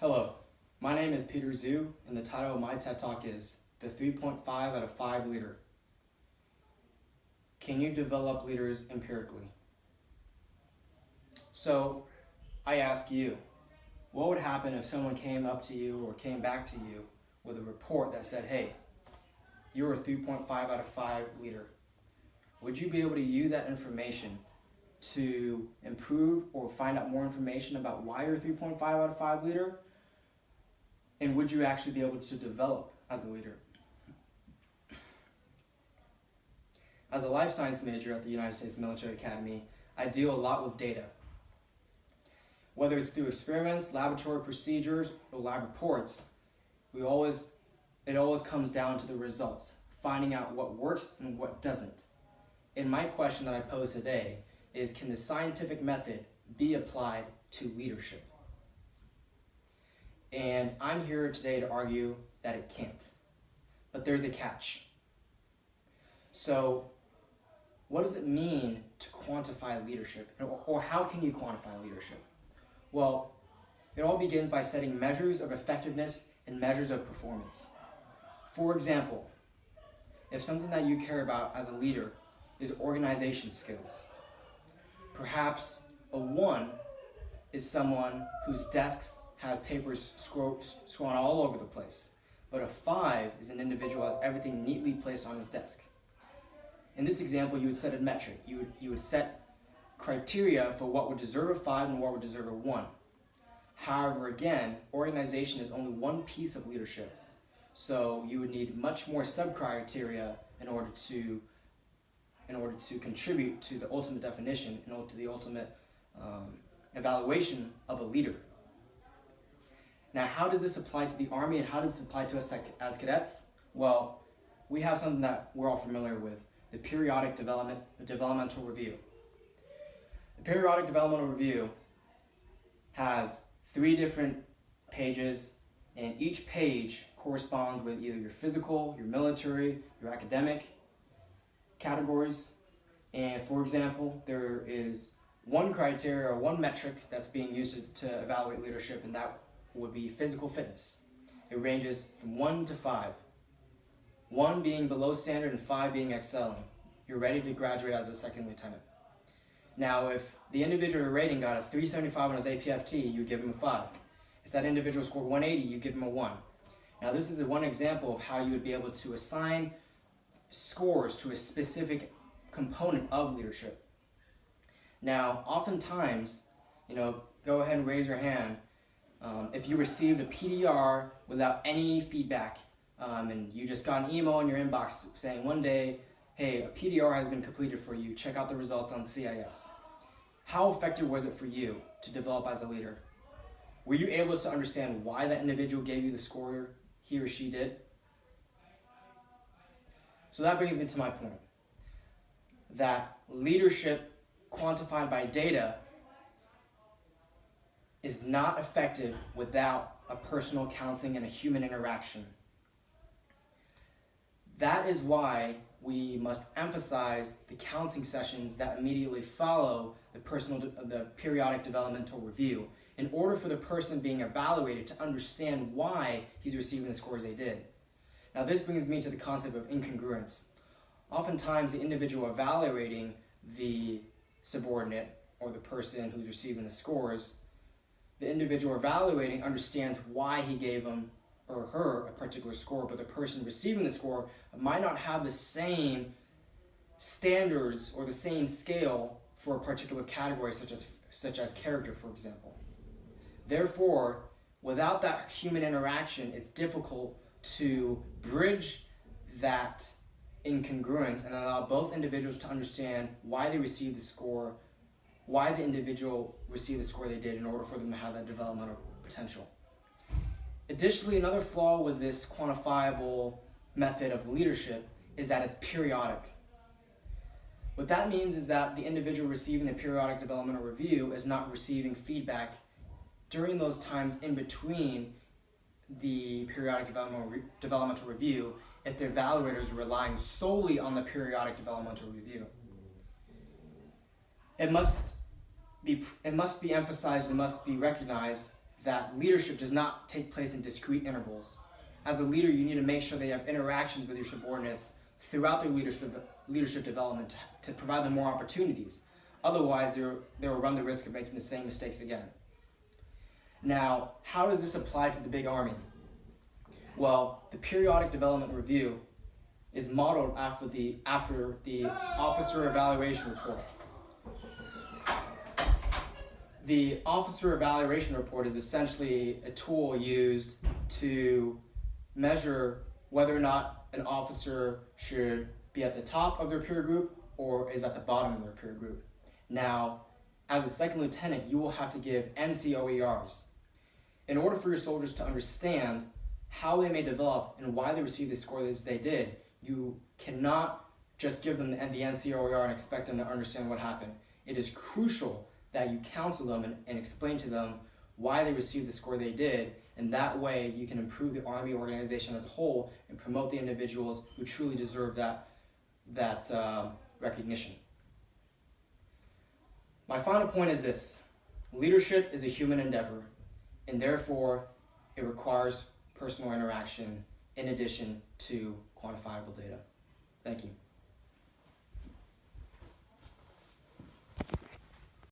Hello, my name is Peter Zhu, and the title of my TED Talk is The 3.5 out of 5 Leader. Can you develop leaders empirically? So, I ask you, what would happen if someone came up to you or came back to you with a report that said, hey, you're a 3.5 out of 5 leader? Would you be able to use that information to improve or find out more information about why you're a 3.5 out of 5 leader? And would you actually be able to develop as a leader? As a life science major at the United States Military Academy, I deal a lot with data. Whether it's through experiments, laboratory procedures, or lab reports, it always comes down to the results, finding out what works and what doesn't. And my question that I pose today is, can the scientific method be applied to leadership? And I'm here today to argue that it can't. But there's a catch. So, what does it mean to quantify leadership? Or how can you quantify leadership? Well, it all begins by setting measures of effectiveness and measures of performance. For example, if something that you care about as a leader is organization skills, perhaps a 1 is someone whose desks has papers scrolling all over the place, but a 5 is an individual who has everything neatly placed on his desk. In this example, you would set a metric. You would set criteria for what would deserve a 5 and what would deserve a 1. However, again, organization is only one piece of leadership, so you would need much more sub-criteria in order to contribute to the ultimate definition and to the ultimate evaluation of a leader. Now, how does this apply to the Army and how does this apply to us as cadets? Well, we have something that we're all familiar with, the Periodic Developmental Review. The Periodic Developmental Review has 3 different pages, and each page corresponds with either your physical, your military, your academic categories. And for example, there is one criteria or one metric that's being used to evaluate leadership, and that would be physical fitness. It ranges from 1 to 5. 1 being below standard and 5 being excelling. You're ready to graduate as a second lieutenant. Now, if the individual rating got a 375 on his APFT, you give him a 5. If that individual scored 180, you give him a 1. Now, this is one example of how you would be able to assign scores to a specific component of leadership. Now, oftentimes, go ahead and raise your hand if you received a PDR without any feedback, and you just got an email in your inbox saying one day, hey, a PDR has been completed for you, check out the results on CIS. How effective was it for you to develop as a leader? Were you able to understand why that individual gave you the score he or she did? So that brings me to my point, that leadership quantified by data is not effective without a personal counseling and a human interaction. That is why we must emphasize the counseling sessions that immediately follow the periodic developmental review in order for the person being evaluated to understand why he's receiving the scores they did. Now, this brings me to the concept of incongruence. Oftentimes, the individual evaluating the subordinate or the person who's receiving the scores, the individual evaluating understands why he gave him or her a particular score, but the person receiving the score might not have the same standards or the same scale for a particular category, such as character, for example. Therefore, without that human interaction, it's difficult to bridge that incongruence and allow both individuals to understand why they received the score, why the individual received the score they did in order for them to have that developmental potential. Additionally, another flaw with this quantifiable method of leadership is that it's periodic. What that means is that the individual receiving the periodic developmental review is not receiving feedback during those times in between the periodic developmental review if the evaluator is relying solely on the periodic developmental review. It must be emphasized and must be recognized that leadership does not take place in discrete intervals. As a leader, you need to make sure they have interactions with your subordinates throughout their leadership development to provide them more opportunities. Otherwise, they will run the risk of making the same mistakes again. Now, how does this apply to the big army? Well, the periodic development review is modeled after the officer evaluation report. The officer evaluation report is essentially a tool used to measure whether or not an officer should be at the top of their peer group or is at the bottom of their peer group. Now, as a second lieutenant, you will have to give NCOERs. In order for your soldiers to understand how they may develop and why they received the score as they did, you cannot just give them the NCOER and expect them to understand what happened. It is crucial that you counsel them and explain to them why they received the score they did, and that way you can improve the Army organization as a whole and promote the individuals who truly deserve that recognition. My final point is this: leadership is a human endeavor, and therefore it requires personal interaction in addition to quantifiable data. Thank you.